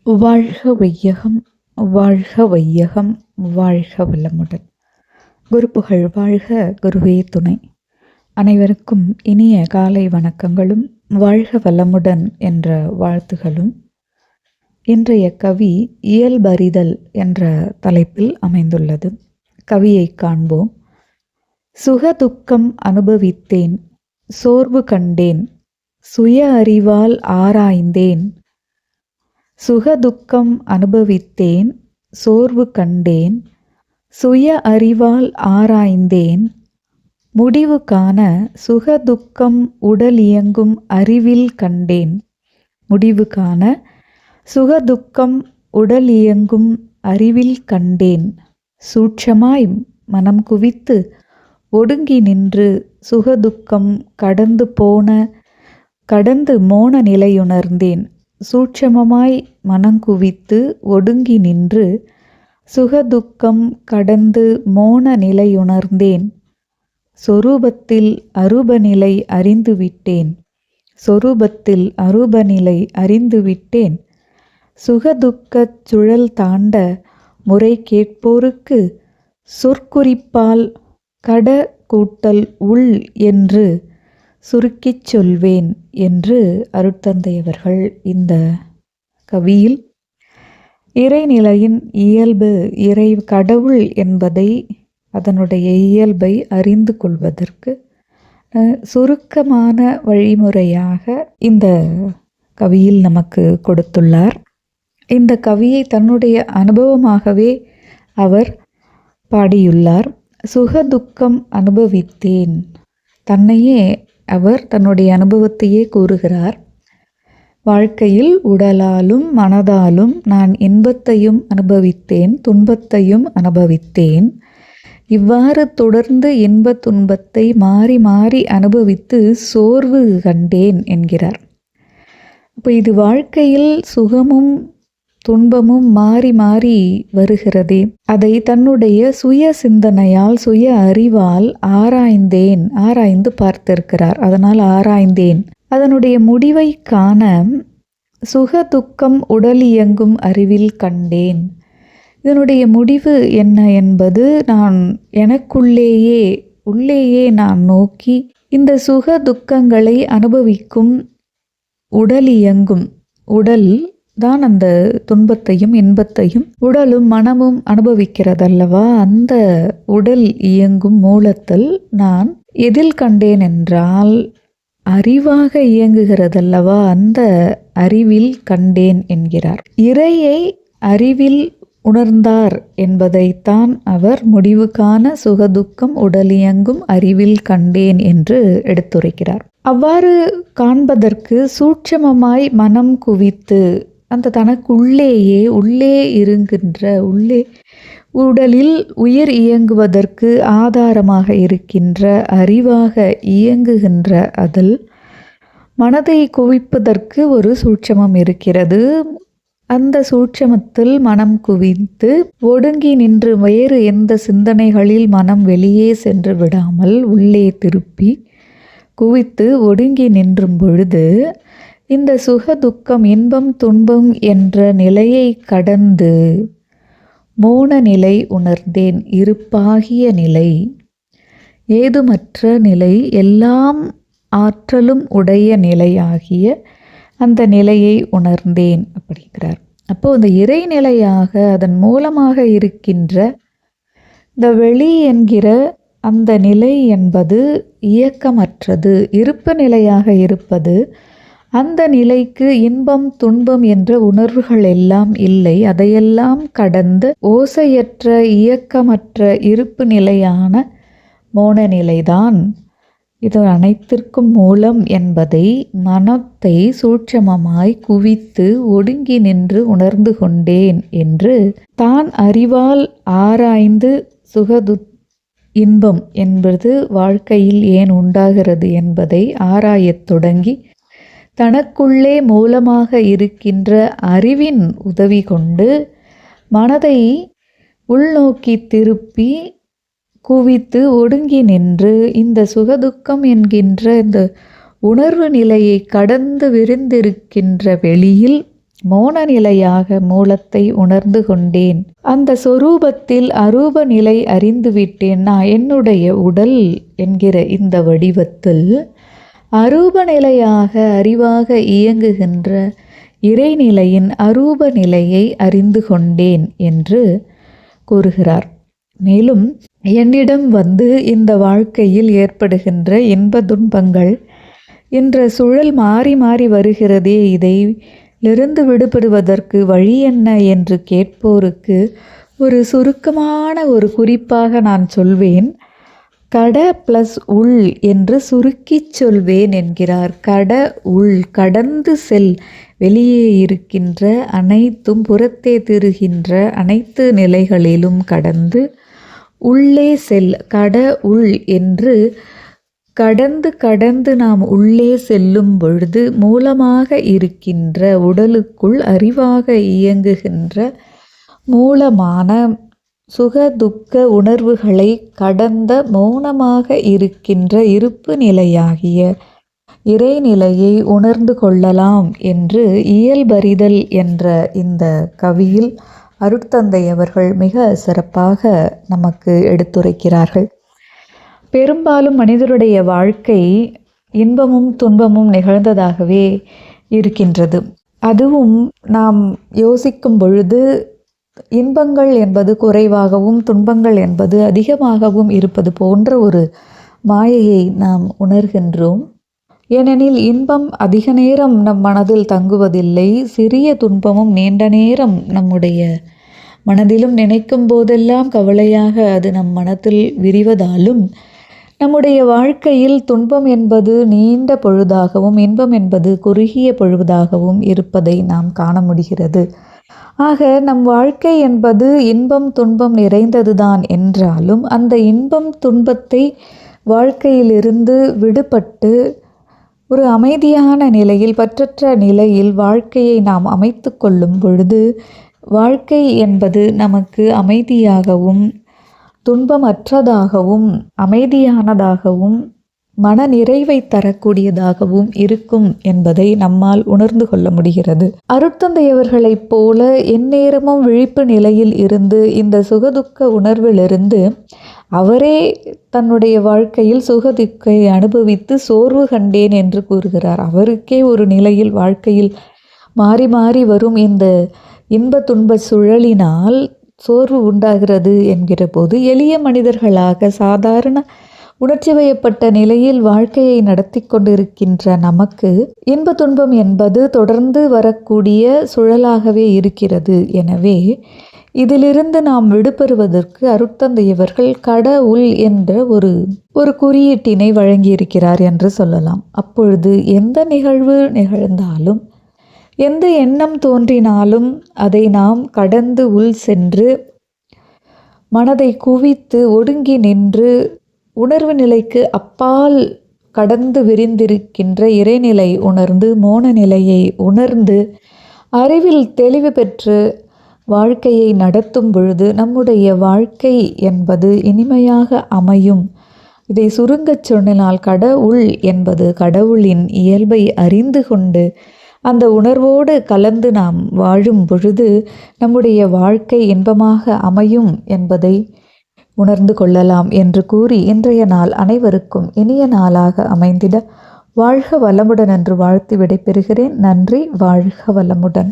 வாழ்க வையகம், வாழ்க வையகம், வாழ்க வளமுடன். குருப்புகழ் வாழ்க, குருவே துணை. அனைவருக்கும் இனிய காலை வணக்கங்களும் வாழ்க வளமுடன் என்ற வாழ்த்துகளும். இன்றைய கவி இயல்பறிதல் என்ற தலைப்பில் அமைந்துள்ளது. கவியை காண்போம். சுகதுக்கம் அனுபவித்தேன், சோர்வு கண்டேன், சுய அறிவால் ஆராய்ந்தேன். சுகதுக்கம் அனுபவித்தேன், சோர்வு கண்டேன், சுய அறிவால் ஆராய்ந்தேன். முடிவு காண சுகதுக்கம் உடலியங்கும் அறிவில் கண்டேன். முடிவு காண சுகதுக்கம் உடலியங்கும் அறிவில் கண்டேன். சூட்சமாய் மனம் குவித்து ஒடுங்கி நின்று சுகதுக்கம் கடந்து மோன நிலையுணர்ந்தேன். சூட்சமமாய் மனங்குவித்து ஒடுங்கி நின்று சுகதுக்கம் கடந்து மோன நிலையுணர்ந்தேன். சொரூபத்தில் அரூபநிலை அறிந்துவிட்டேன். சொரூபத்தில் அரூபநிலை அறிந்துவிட்டேன். சுகதுக்கச் சுழல் தாண்ட முறை கேட்போருக்கு சொற்குறிப்பால் கட கூட்டல் உள் என்று சுருக்கிச் சொல்வேன் என்று அருட்தந்தையவர்கள் இந்த கவியில் இறைநிலையின் இயல்பு, இறை கடவுள் என்பதை, அதனுடைய இயல்பை அறிந்து கொள்வதற்கு சுருக்கமான வழிமுறையாக இந்த கவியில் நமக்கு கொடுத்துள்ளார். இந்த கவியை தன்னுடைய அனுபவமாகவே அவர் பாடியுள்ளார். சுகதுக்கம் அனுபவித்தேன், தன்னையே அவர் தன்னுடைய அனுபவத்தையே கூறுகிறார். வாழ்க்கையில் உடலாலும் மனதாலும் நான் இன்பத்தையும் அனுபவித்தேன், துன்பத்தையும் அனுபவித்தேன். இவ்வாறு தொடர்ந்து இன்ப துன்பத்தை மாறி மாறி அனுபவித்து சோர்வு கண்டேன் என்கிறார். இப்போ இது வாழ்க்கையில் சுகமும் துன்பமும் மாறி மாறி வருகிறதே, அதை தன்னுடைய சுய சிந்தனையால், சுய அறிவால் ஆராய்ந்து பார்த்திருக்கிறார். அதனால் ஆராய்ந்தேன். அதனுடைய முடிவை காண சுகதுக்கம் உடலியங்கும் அறிவில் கண்டேன். இதனுடைய முடிவு என்ன என்பது நான் உள்ளேயே நான் நோக்கி இந்த சுக துக்கங்களை அனுபவிக்கும் உடலியங்கும், உடல் தான் அந்த துன்பத்தையும் இன்பத்தையும் உடலும் மனமும் அனுபவிக்கிறதல்லவா, அந்த உடல் இயங்கும் மூலத்தில் நான் எதில் கண்டேன் என்றால் அறிவாக இயங்குகிறதல்லவா, அந்த அறிவில் கண்டேன் என்கிறார். இறையை அறிவில் உணர்ந்தார் என்பதைத்தான் அவர் முடிவு காண சுகதுக்கம் உடலியங்கும் அறிவில் கண்டேன் என்று எடுத்துரைக்கிறார். அவ்வாறு காண்பதற்கு சூட்சமமாய் மனம் குவித்து அந்த உள்ளே இருக்கின்ற உடலில் உயிர் இயங்குவதற்கு ஆதாரமாக இருக்கின்ற அறிவாக இயங்குகின்ற அதில் மனதை குவிப்பதற்கு ஒரு சூட்சமம் இருக்கிறது. அந்த சூட்சமத்தில் மனம் குவித்து ஒடுங்கி நின்று வேறு எந்த சிந்தனைகளில் மனம் வெளியே சென்று விடாமல் உள்ளே திருப்பி குவித்து ஒடுங்கி நின்றும் பொழுது இந்த சுக துக்கம் இன்பம் துன்பம் என்ற நிலையை கடந்து மோன நிலை உணர்ந்தேன். இருப்பாகிய நிலை, ஏதுமற்ற நிலை, எல்லாம் ஆற்றலும் உடைய நிலையாகிய அந்த நிலையை உணர்ந்தேன் அப்படிங்கிறார். அப்போது அந்த இறைநிலையாக அதன் மூலமாக இருக்கின்ற இந்த வெளி என்கிற அந்த நிலை என்பது இயக்கமற்றது, இருப்பு நிலையாக இருப்பது. அந்த நிலைக்கு இன்பம் துன்பம் என்ற உணர்வுகள் எல்லாம் இல்லை. அதையெல்லாம் கடந்த ஓசையற்ற இயக்கமற்ற இருப்பு நிலையான மோன நிலைதான் இது அனைத்திற்கும் மூலம் என்பதை மனத்தை சூட்சமமாய் குவித்து ஒடுங்கி நின்று உணர்ந்து கொண்டேன் என்று தான் அறிவால் ஆராய்ந்து இன்பம் என்பது வாழ்க்கையில் ஏன் உண்டாகிறது என்பதை ஆராயத் தொடங்கி தனக்குள்ளே மூலமாக இருக்கின்ற அறிவின் உதவி கொண்டு மனதை உள்நோக்கி திருப்பி குவித்து ஒடுங்கி நின்று இந்த சுகதுக்கம் என்கின்ற இந்த உணர்வு நிலையை கடந்து விரிந்திருக்கின்ற வெளியில் மோன நிலையாக மூலத்தை உணர்ந்து கொண்டேன். அந்த சொரூபத்தில் அரூப நிலை அறிந்துவிட்டேன். நான் என்னுடைய உடல் என்கிற இந்த வடிவத்தில் அரூப நிலையாக அறிவாக இயங்குகின்ற இறைநிலையின் அரூப நிலையை அறிந்து கொண்டேன் என்று கூறுகிறார். மேலும் என்னிடம் வந்து இந்த வாழ்க்கையில் ஏற்படுகின்ற இன்ப துன்பங்கள் என்ற சுழல் மாறி மாறி வருகிறதே, இதிலிருந்து விடுபடுவதற்கு வழி என்ன என்று கேட்போருக்கு ஒரு சுருக்கமான ஒரு குறிப்பாக நான் சொல்வேன். கட ப்ளஸ் உள் என்று சுருக்கி சொல்வேன் என்கிறார். கட உள், கடந்து செல், வெளியே இருக்கின்ற அனைத்தும் புறத்தே திரிகின்ற அனைத்து நிலைகளிலும் கடந்து உள்ளே செல். கட உள் என்று கடந்து நாம் உள்ளே செல்லும் பொழுது மூலமாக இருக்கின்ற உடலுக்குள் அறிவாக இயங்குகின்ற மூலமான சுக துக்க உணர்வுகளை கடந்த மௌனமாக இருக்கின்ற இருப்பு நிலையாகிய இறைநிலையை உணர்ந்து கொள்ளலாம் என்று இயல்பறிதல் என்ற இந்த கவியில் அருட்தந்தை அவர்கள் மிக சிறப்பாக நமக்கு எடுத்துரைக்கிறார்கள். பெரும்பாலும் மனிதருடைய வாழ்க்கை இன்பமும் துன்பமும் நிகழ்ந்ததாகவே இருக்கின்றது. அதுவும் நாம் யோசிக்கும் பொழுது இன்பங்கள் என்பது குறைவாகவும் துன்பங்கள் என்பது அதிகமாகவும் இருப்பது போன்ற ஒரு மாயையை நாம் உணர்கின்றோம். ஏனெனில் இன்பம் அதிக நேரம் நம் மனதில் தங்குவதில்லை. சிறிய துன்பமும் நீண்ட நேரம் நம்முடைய மனதிலும் நினைக்கும் போதெல்லாம் கவலையாக அது நம் மனத்தில் விரிவதாலும் நம்முடைய வாழ்க்கையில் துன்பம் என்பது நீண்ட பொழுதாகவும் இன்பம் என்பது குறுகிய பொழுதாகவும் இருப்பதை நாம் காண முடிகிறது. ஆக நம் வாழ்க்கை என்பது இன்பம் துன்பம் நிறைந்ததுதான் என்றாலும் அந்த இன்பம் துன்பத்தை வாழ்க்கையிலிருந்து விடுபட்டு ஒரு அமைதியான நிலையில், பற்றற்ற நிலையில் வாழ்க்கையை நாம் அமைத்து கொள்ளும் பொழுது வாழ்க்கை என்பது நமக்கு அமைதியாகவும் துன்பமற்றதாகவும் அமைதியானதாகவும் மன நிறைவை தரக்கூடியதாகவும் இருக்கும் என்பதை நம்மால் உணர்ந்து கொள்ள முடிகிறது. அருட்தந்தையவர்களைப் போல எந்நேரமும் விழிப்பு நிலையில் இருந்து இந்த சுகதுக்க உணர்விலிருந்து அவரே தன்னுடைய வாழ்க்கையில் சுகதுக்கை அனுபவித்து சோர்வு கண்டேன் என்று கூறுகிறார். அவருக்கே ஒரு நிலையில் வாழ்க்கையில் மாறி மாறி வரும் இந்த இன்ப துன்ப சுழலினால் சோர்வு உண்டாகிறது என்கிற போது எளிய மனிதர்களாக சாதாரண உணர்ச்சி வயப்பட்ட நிலையில் வாழ்க்கையை நடத்தி கொண்டிருக்கின்ற நமக்கு இன்ப துன்பம் என்பது தொடர்ந்து வரக்கூடிய சுழலாகவே இருக்கிறது. எனவே இதிலிருந்து நாம் விடுபெறுவதற்கு அருட்தந்தையவர்கள் கடவுள் என்ற ஒரு குறியீட்டினை வழங்கியிருக்கிறார் என்று சொல்லலாம். அப்பொழுது எந்த நிகழ்வு நிகழ்ந்தாலும் எந்த எண்ணம் தோன்றினாலும் அதை நாம் கடந்து உள் சென்று மனதை குவித்து ஒடுங்கி நின்று உணர்வு நிலைக்கு அப்பால் கடந்து விரிந்திருக்கின்ற இறைநிலை உணர்ந்து மோன நிலையை உணர்ந்து அறிவில் தெளிவு பெற்று வாழ்க்கையை நடத்தும் பொழுது நம்முடைய வாழ்க்கை என்பது இனிமையாக அமையும். இதை சுருங்கச் சொன்னால் கடவுள் என்பது கடவுளின் இயல்பை அறிந்து கொண்டு அந்த உணர்வோடு கலந்து நாம் வாழும் பொழுது நம்முடைய வாழ்க்கை இன்பமாக அமையும் என்பதை உணர்ந்து கொள்ளலாம் என்று கூறி இன்றைய நாள் அனைவருக்கும் இனிய நாளாக அமைந்திட வாழ்க வளமுடன் என்று வாழ்த்து விடைபெறுகிறேன். நன்றி. வாழ்க வளமுடன்.